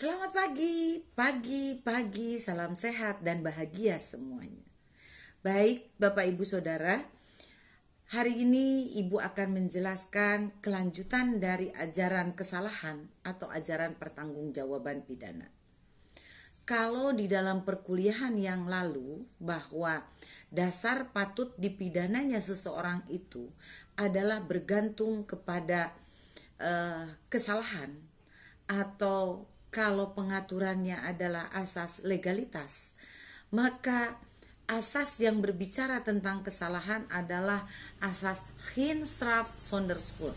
Selamat pagi, salam sehat dan bahagia semuanya. Baik, Bapak Ibu Saudara, hari ini Ibu akan menjelaskan kelanjutan dari ajaran kesalahan atau ajaran pertanggungjawaban pidana. Kalau di dalam perkuliahan yang lalu bahwa dasar patut dipidananya seseorang itu adalah bergantung kepada kesalahan, atau kalau pengaturannya adalah asas legalitas, maka asas yang berbicara tentang kesalahan adalah asas geen straf zonder schuld,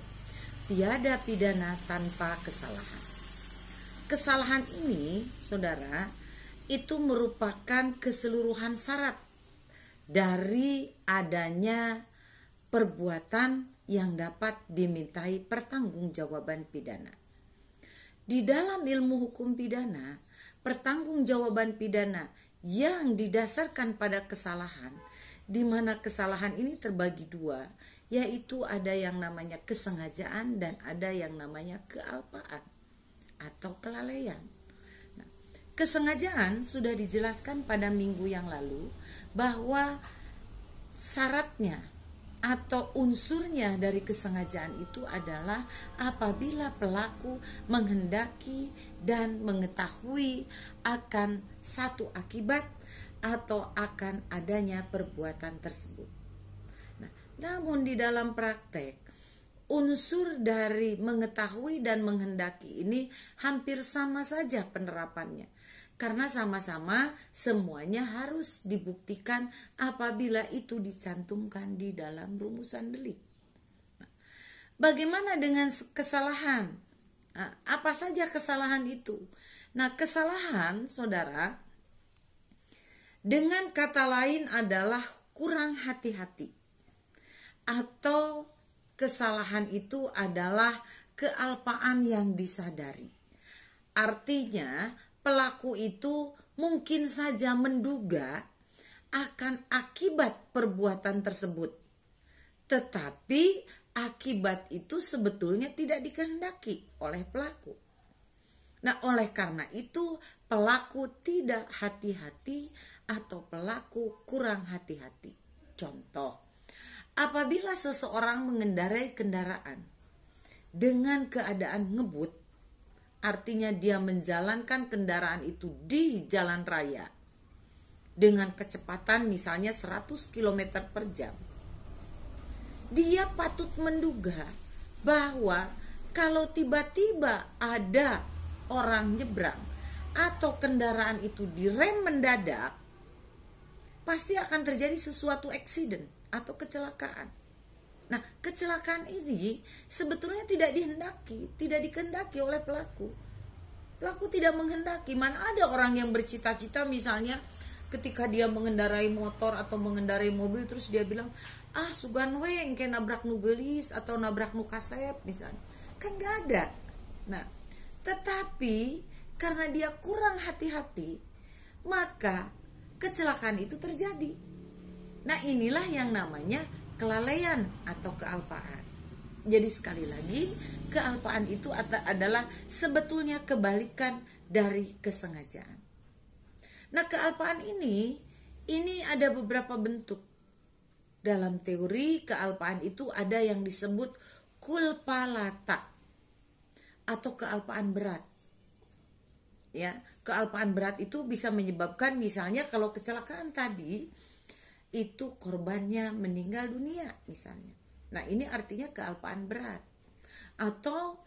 tiada pidana tanpa kesalahan. Kesalahan ini, saudara, itu merupakan keseluruhan syarat dari adanya perbuatan yang dapat dimintai pertanggungjawaban pidana. Di dalam ilmu hukum pidana, pertanggungjawaban pidana yang didasarkan pada kesalahan, di mana kesalahan ini terbagi dua, yaitu ada yang namanya kesengajaan dan ada yang namanya kealpaan atau kelalaian. Nah, kesengajaan sudah dijelaskan pada minggu yang lalu bahwa syaratnya atau unsurnya dari kesengajaan itu adalah apabila pelaku menghendaki dan mengetahui akan satu akibat atau akan adanya perbuatan tersebut. Nah, namun di dalam praktek, unsur dari mengetahui dan menghendaki ini hampir sama saja penerapannya. Karena sama-sama semuanya harus dibuktikan apabila itu dicantumkan di dalam rumusan delik. Nah, bagaimana dengan kesalahan? Nah, apa saja kesalahan itu? Nah, kesalahan, saudara, dengan kata lain adalah kurang hati-hati. Atau kesalahan itu adalah kealpaan yang disadari. Artinya, pelaku itu mungkin saja menduga akan akibat perbuatan tersebut, tetapi akibat itu sebetulnya tidak dikehendaki oleh pelaku. Nah, oleh karena itu pelaku tidak hati-hati atau pelaku kurang hati-hati. Contoh, apabila seseorang mengendarai kendaraan dengan keadaan ngebut, artinya dia menjalankan kendaraan itu di jalan raya dengan kecepatan misalnya 100 km per jam. Dia patut menduga bahwa kalau tiba-tiba ada orang nyebrang atau kendaraan itu direm mendadak, pasti akan terjadi sesuatu accident atau kecelakaan. Nah, kecelakaan ini sebetulnya tidak dikehendaki oleh pelaku. Pelaku tidak menghendaki. Mana ada orang yang bercita-cita misalnya ketika dia mengendarai motor atau mengendarai mobil terus dia bilang, sugan we engke nabrak nu geulis atau nabrak nu kasep misalnya. Kan gak ada. Nah, tetapi karena dia kurang hati-hati, maka kecelakaan itu terjadi. Nah, inilah yang namanya kelalaian atau kealpaan. Jadi sekali lagi, kealpaan itu adalah sebetulnya kebalikan dari kesengajaan. Nah, kealpaan ini ada beberapa bentuk. Dalam teori kealpaan itu ada yang disebut culpa lata atau kealpaan berat. Ya, kealpaan berat itu bisa menyebabkan misalnya kalau kecelakaan tadi itu korbannya meninggal dunia misalnya. Nah, ini artinya kealpaan berat. Atau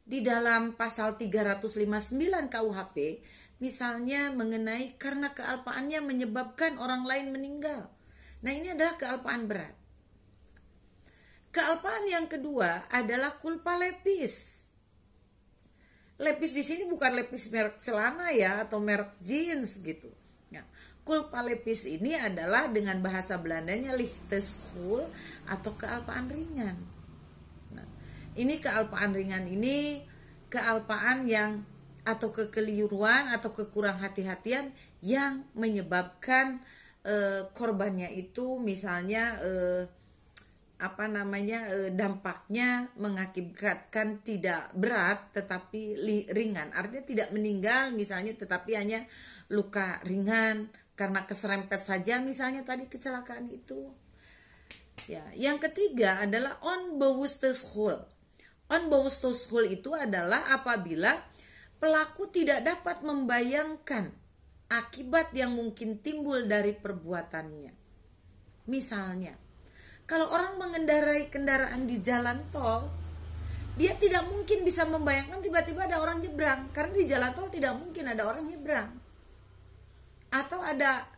di dalam pasal 359 KUHP misalnya mengenai karena kealpaannya menyebabkan orang lain meninggal. Nah, ini adalah kealpaan berat. Kealpaan yang kedua adalah culpa lepis. Lepis di sini bukan lepis merek celana ya atau merek jeans gitu. Nah, culpa lepis ini adalah dengan bahasa Belandanya lichte schuld atau kealpaan ringan. Nah, ini kealpaan ringan ini kealpaan yang atau kekeliruan atau kekurang hati-hatian yang menyebabkan korbannya itu misalnya dampaknya mengakibatkan tidak berat tetapi ringan. Artinya tidak meninggal misalnya, tetapi hanya luka ringan karena keserempet saja misalnya tadi kecelakaan itu. Ya, yang ketiga adalah onbewusstelschool. Onbewusstelschool itu adalah apabila pelaku tidak dapat membayangkan akibat yang mungkin timbul dari perbuatannya. Misalnya, kalau orang mengendarai kendaraan di jalan tol, dia tidak mungkin bisa membayangkan tiba-tiba ada orang nyebrang, karena di jalan tol tidak mungkin ada orang nyebrang. Atau ada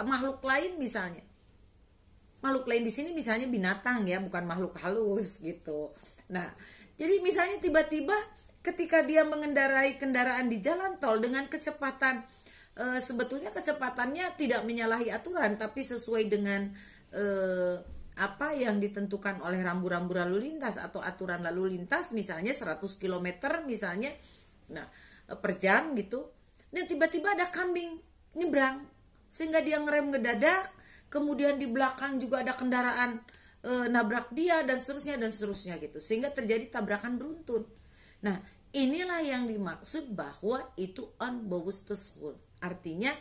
makhluk lain misalnya. Makhluk lain di sini misalnya binatang ya, bukan makhluk halus gitu. Nah, jadi misalnya tiba-tiba ketika dia mengendarai kendaraan di jalan tol dengan kecepatan, sebetulnya kecepatannya tidak menyalahi aturan, tapi sesuai dengan apa yang ditentukan oleh rambu-rambu lalu lintas atau aturan lalu lintas, misalnya 100 km misalnya, nah, per jam gitu. Dan tiba-tiba ada kambing nyebrang sehingga dia ngerem ngedadak, kemudian di belakang juga ada kendaraan nabrak dia dan seterusnya gitu, sehingga terjadi tabrakan beruntun. Nah, inilah yang dimaksud bahwa itu onbewusstelschool. Artinya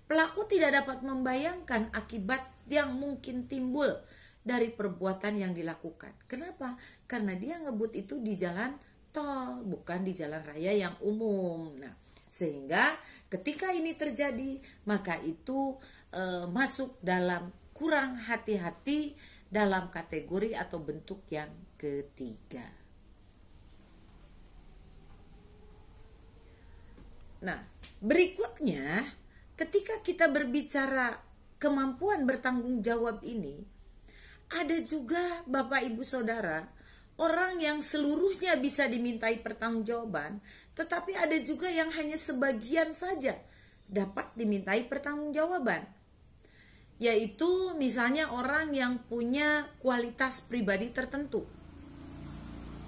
pelaku tidak dapat membayangkan akibat yang mungkin timbul dari perbuatan yang dilakukan. Kenapa? Karena dia ngebut itu di jalan tol, bukan di jalan raya yang umum. Nah, sehingga ketika ini terjadi, maka itu masuk dalam kurang hati-hati dalam kategori atau bentuk yang ketiga. Nah, berikutnya ketika kita berbicara kemampuan bertanggung jawab ini, ada juga Bapak Ibu Saudara, orang yang seluruhnya bisa dimintai pertanggungjawaban, tetapi ada juga yang hanya sebagian saja dapat dimintai pertanggungjawaban. Yaitu misalnya orang yang punya kualitas pribadi tertentu.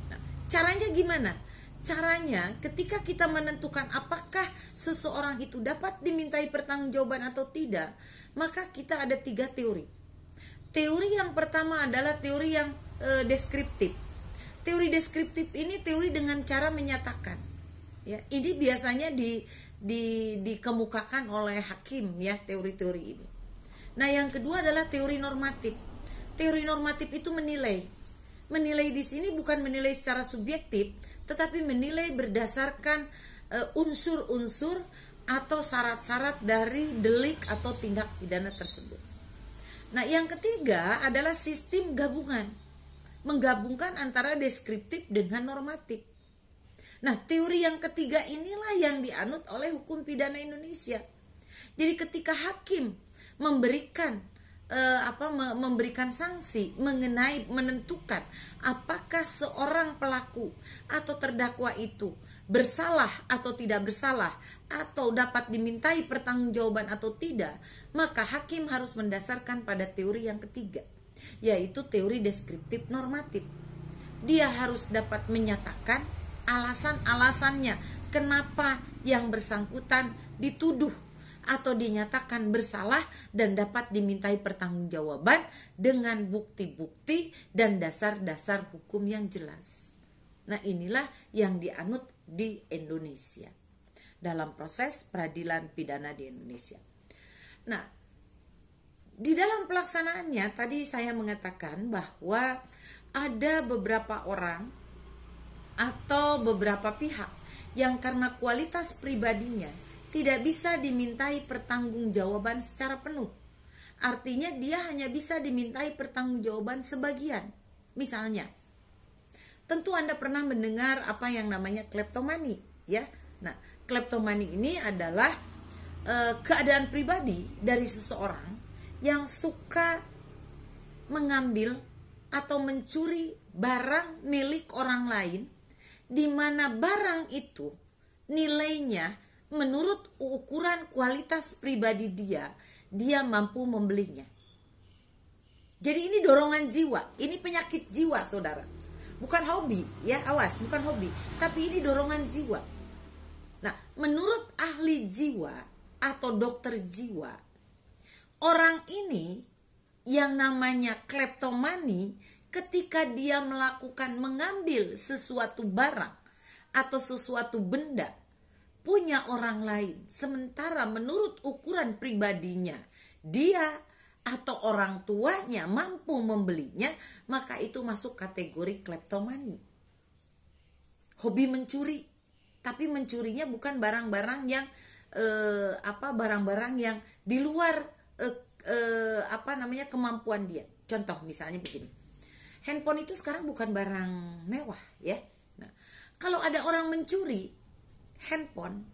Nah, caranya gimana? Caranya ketika kita menentukan apakah seseorang itu dapat dimintai pertanggungjawaban atau tidak, maka kita ada 3 teori. Teori yang pertama adalah teori yang deskriptif. Teori deskriptif ini teori dengan cara menyatakan. Ya, ini biasanya dikemukakan oleh hakim ya, teori-teori ini. Nah, yang kedua adalah teori normatif. Teori normatif itu menilai. Menilai di sini bukan menilai secara subjektif, tetapi menilai berdasarkan unsur-unsur atau syarat-syarat dari delik atau tindak pidana tersebut. Nah, yang ketiga adalah sistem gabungan. Menggabungkan antara deskriptif dengan normatif. Nah, teori yang ketiga inilah yang dianut oleh hukum pidana Indonesia. Jadi ketika hakim memberikan sanksi mengenai menentukan apakah seorang pelaku atau terdakwa itu bersalah atau tidak bersalah atau dapat dimintai pertanggungjawaban atau tidak, maka hakim harus mendasarkan pada teori yang ketiga, yaitu teori deskriptif normatif. Dia harus dapat menyatakan alasan-alasannya kenapa yang bersangkutan dituduh atau dinyatakan bersalah dan dapat dimintai pertanggungjawaban dengan bukti-bukti dan dasar-dasar hukum yang jelas. Nah, inilah yang dianut di Indonesia dalam proses peradilan pidana di Indonesia. Nah, di dalam pelaksanaannya tadi saya mengatakan bahwa ada beberapa orang atau beberapa pihak yang karena kualitas pribadinya tidak bisa dimintai pertanggungjawaban secara penuh. Artinya dia hanya bisa dimintai pertanggungjawaban sebagian. Misalnya, tentu Anda pernah mendengar apa yang namanya kleptomani, ya. Nah, kleptomani ini adalah keadaan pribadi dari seseorang yang suka mengambil atau mencuri barang milik orang lain, di mana barang itu nilainya menurut ukuran kualitas pribadi dia mampu membelinya. Jadi ini dorongan jiwa, ini penyakit jiwa, saudara. Bukan hobi, ya, awas, bukan hobi, tapi ini dorongan jiwa. Nah, menurut ahli jiwa atau dokter jiwa, orang ini yang namanya kleptomani ketika dia mengambil sesuatu barang atau sesuatu benda punya orang lain, sementara menurut ukuran pribadinya dia atau orang tuanya mampu membelinya, maka itu masuk kategori kleptomani. Hobi mencuri, tapi mencurinya bukan barang-barang yang barang-barang yang di luar kemampuan dia. Contoh misalnya begini, handphone itu sekarang bukan barang mewah ya. Nah, kalau ada orang mencuri handphone,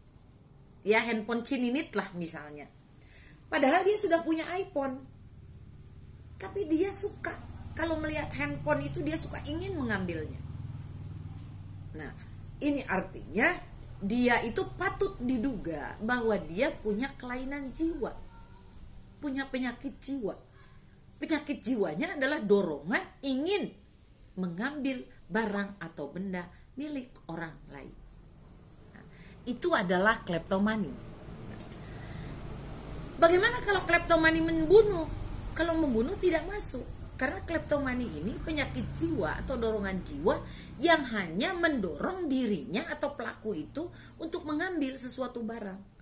ya handphone cininit lah misalnya, padahal dia sudah punya iPhone, tapi dia suka kalau melihat handphone itu dia suka ingin mengambilnya. Nah, ini artinya dia itu patut diduga bahwa dia punya kelainan jiwa, punya penyakit jiwa. Penyakit jiwanya adalah dorongan ingin mengambil barang atau benda milik orang lain. Nah, itu adalah kleptomani. Bagaimana kalau kleptomani membunuh? Kalau membunuh tidak masuk, karena kleptomani ini penyakit jiwa atau dorongan jiwa yang hanya mendorong dirinya atau pelaku itu untuk mengambil sesuatu barang.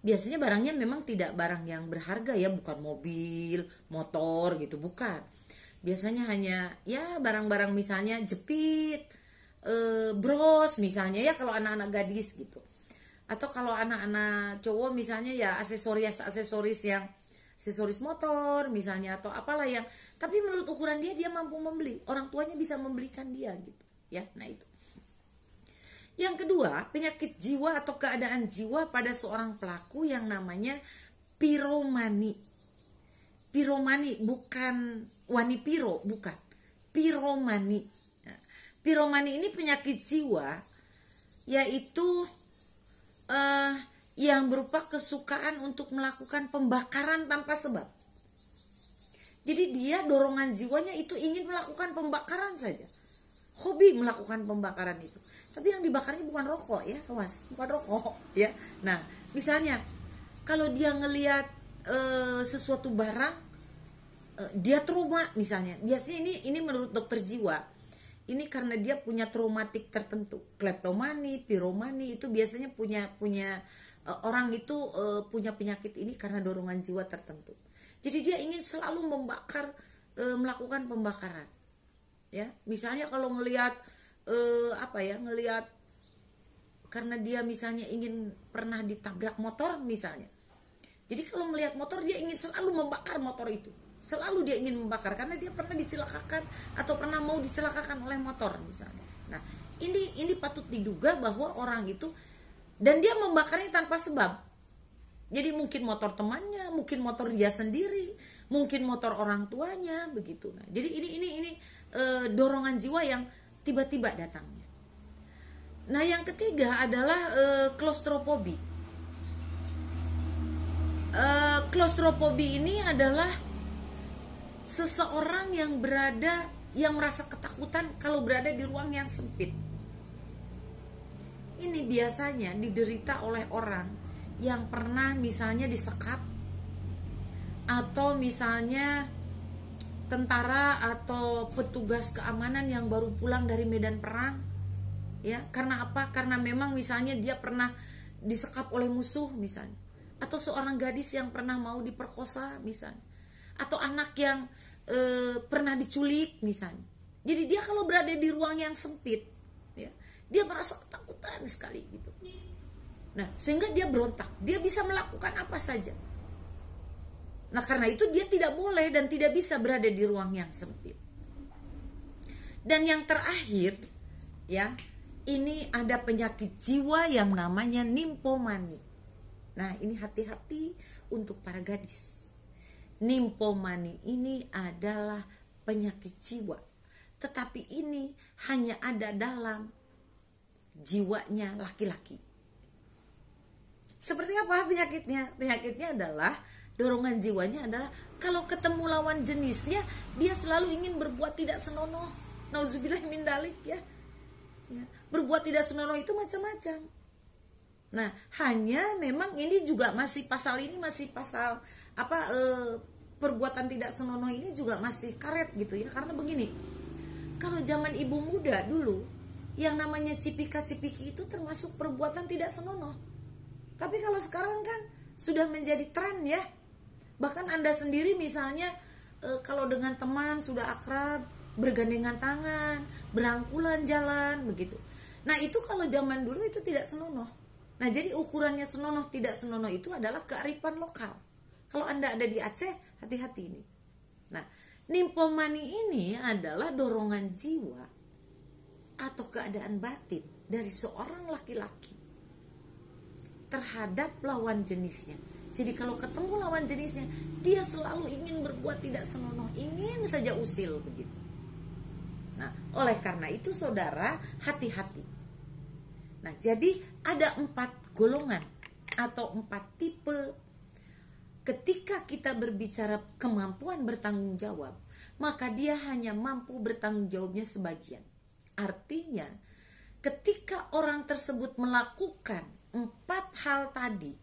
Biasanya barangnya memang tidak barang yang berharga ya, bukan mobil, motor gitu, bukan. Biasanya hanya ya barang-barang misalnya jepit, bros misalnya ya kalau anak-anak gadis gitu. Atau kalau anak-anak cowok misalnya ya aksesoris yang aksesoris motor misalnya atau apalah yang, tapi menurut ukuran dia mampu membeli, orang tuanya bisa membelikan dia gitu ya. Nah itu. Yang kedua, penyakit jiwa atau keadaan jiwa pada seorang pelaku yang namanya piromani. Piromani bukan wani piro, bukan. Piromani. Nah, piromani ini penyakit jiwa yaitu yang berupa kesukaan untuk melakukan pembakaran tanpa sebab. Jadi dia dorongan jiwanya itu ingin melakukan pembakaran saja. Hobi melakukan pembakaran itu. Tapi yang dibakarnya bukan rokok ya, awas, bukan rokok ya. Nah, misalnya kalau dia ngelihat sesuatu barang, dia trauma misalnya. Biasanya ini menurut dokter jiwa, ini karena dia punya traumatik tertentu. Kleptomani, piromani itu biasanya punya orang itu punya penyakit ini karena dorongan jiwa tertentu. Jadi dia ingin selalu membakar, melakukan pembakaran. Ya, misalnya kalau ngelihat ngelihat karena dia misalnya ingin pernah ditabrak motor misalnya. Jadi kalau melihat motor dia ingin selalu membakar motor itu. Selalu dia ingin membakar karena dia pernah dicelakakan atau pernah mau dicelakakan oleh motor misalnya. Nah, ini patut diduga bahwa orang itu, dan dia membakarnya tanpa sebab. Jadi mungkin motor temannya, mungkin motor dia sendiri, mungkin motor orang tuanya begitu. Nah, jadi ini dorongan jiwa yang tiba-tiba datangnya. Nah, yang ketiga adalah klaustrofobi. Klaustrofobi ini adalah seseorang yang merasa ketakutan kalau berada di ruang yang sempit. Ini biasanya diderita oleh orang yang pernah misalnya disekap, atau misalnya tentara atau petugas keamanan yang baru pulang dari medan perang. Ya, karena apa? Karena memang misalnya dia pernah disekap oleh musuh misalnya, atau seorang gadis yang pernah mau diperkosa misalnya, atau anak yang pernah diculik misalnya. Jadi dia kalau berada di ruang yang sempit, ya, dia merasa ketakutan sekali gitu. Nah, sehingga dia berontak, dia bisa melakukan apa saja. Nah, karena itu dia tidak boleh dan tidak bisa berada di ruang yang sempit. Dan yang terakhir, ya, ini ada penyakit jiwa yang namanya nymphomani. Nah, ini hati-hati untuk para gadis. Nymphomani ini adalah penyakit jiwa, tetapi ini hanya ada dalam jiwanya laki-laki. Seperti apa penyakitnya? Penyakitnya adalah dorongan jiwanya adalah kalau ketemu lawan jenisnya dia selalu ingin berbuat tidak senonoh. Nauzubillah min dalik ya. Berbuat tidak senonoh itu macam-macam. Nah, hanya memang ini juga masih pasal perbuatan tidak senonoh ini juga masih karet gitu ya. Karena begini, kalau zaman ibu muda dulu, yang namanya cipika-cipiki itu termasuk perbuatan tidak senonoh. Tapi kalau sekarang kan sudah menjadi tren ya. Bahkan Anda sendiri misalnya kalau dengan teman sudah akrab, bergandengan tangan, berangkulan jalan begitu. Nah itu kalau zaman dulu itu tidak senonoh. Nah jadi ukurannya senonoh tidak senonoh itu adalah kearifan lokal. Kalau Anda ada di Aceh, hati-hati ini. Nah, nymphomani ini adalah dorongan jiwa atau keadaan batin dari seorang laki-laki terhadap lawan jenisnya. Jadi kalau ketemu lawan jenisnya, dia selalu ingin berbuat tidak senonoh, ingin saja usil begitu. Nah, oleh karena itu saudara, hati-hati. Nah, jadi ada 4 golongan atau 4 tipe. Ketika kita berbicara kemampuan bertanggung jawab, maka dia hanya mampu bertanggung jawabnya sebagian. Artinya, ketika orang tersebut melakukan 4 hal tadi,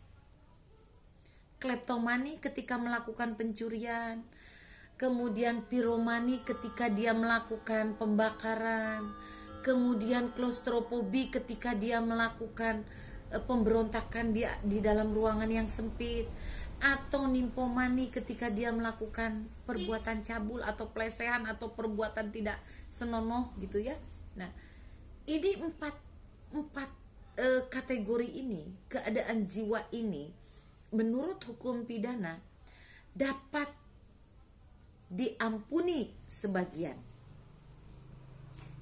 kleptomani ketika melakukan pencurian, kemudian piromani ketika dia melakukan pembakaran, kemudian klaustrofobi ketika dia melakukan pemberontakan di dalam ruangan yang sempit, atau nymphomani ketika dia melakukan perbuatan cabul atau pelecehan atau perbuatan tidak senonoh gitu ya. Nah, ini empat kategori ini, keadaan jiwa ini menurut hukum pidana dapat diampuni sebagian.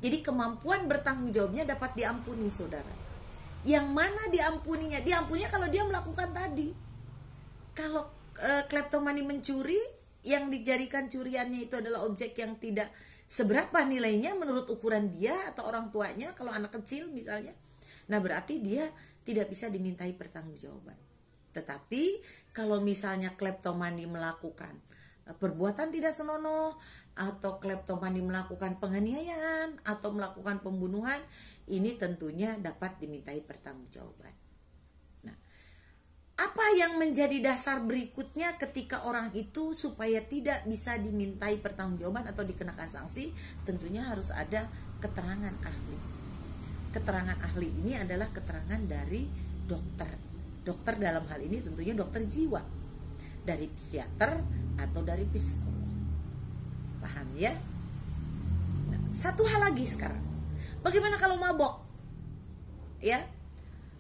Jadi kemampuan bertanggung jawabnya dapat diampuni saudara. Yang mana diampuninya? Diampuninya kalau dia melakukan tadi. Kalau kleptomani mencuri, yang dijadikan curiannya itu adalah objek yang tidak seberapa nilainya menurut ukuran dia atau orang tuanya, kalau anak kecil misalnya, nah berarti dia tidak bisa dimintai pertanggungjawaban. Tetapi kalau misalnya kleptomani melakukan perbuatan tidak senonoh, atau kleptomani melakukan penganiayaan atau melakukan pembunuhan, ini tentunya dapat dimintai pertanggungjawaban. Apa yang menjadi dasar berikutnya ketika orang itu supaya tidak bisa dimintai pertanggungjawaban atau dikenakan sanksi? Tentunya harus ada keterangan ahli. Keterangan ahli ini adalah keterangan dari dokter. Dokter dalam hal ini tentunya dokter jiwa, dari psikiater atau dari psikolog. Paham ya? Nah, satu hal lagi sekarang. Bagaimana kalau mabok? Ya,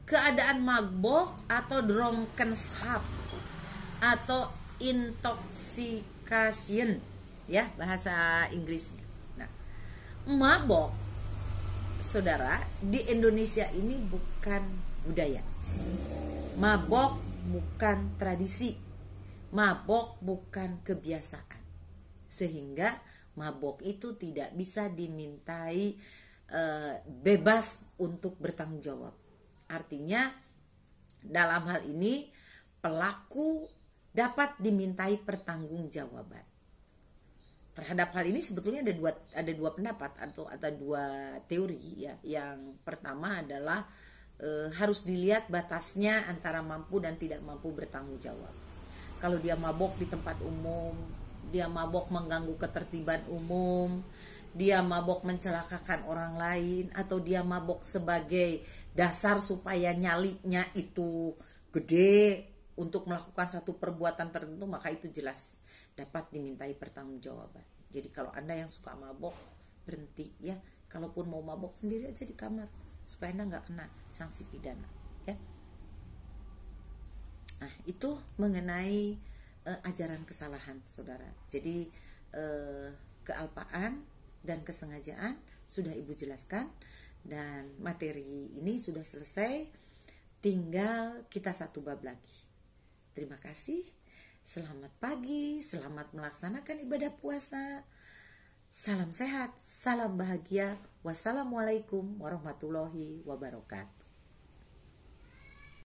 keadaan mabok atau drunkenness atau intoxication ya bahasa Inggrisnya. Nah, mabok saudara di Indonesia ini bukan budaya. Mabok bukan tradisi. Mabok bukan kebiasaan. Sehingga mabok itu tidak bisa dimintai bebas untuk bertanggung jawab. Artinya dalam hal ini pelaku dapat dimintai pertanggungjawaban. Terhadap hal ini sebetulnya ada dua pendapat atau dua teori ya. Yang pertama adalah harus dilihat batasnya antara mampu dan tidak mampu bertanggung jawab. Kalau dia mabok di tempat umum, dia mabok mengganggu ketertiban umum, dia mabok mencelakakan orang lain, atau dia mabok sebagai dasar supaya nyalinya itu gede untuk melakukan satu perbuatan tertentu, maka itu jelas dapat dimintai pertanggungjawaban. Jadi kalau Anda yang suka mabok, berhenti ya. Kalaupun mau mabok sendiri aja di kamar supaya Anda nggak kena sanksi pidana ya. Nah, itu mengenai ajaran kesalahan saudara. Jadi kealpaan dan kesengajaan sudah Ibu jelaskan, dan materi ini sudah selesai, tinggal kita satu bab lagi. Terima kasih, selamat pagi, selamat melaksanakan ibadah puasa, salam sehat, salam bahagia, wassalamualaikum warahmatullahi wabarakatuh.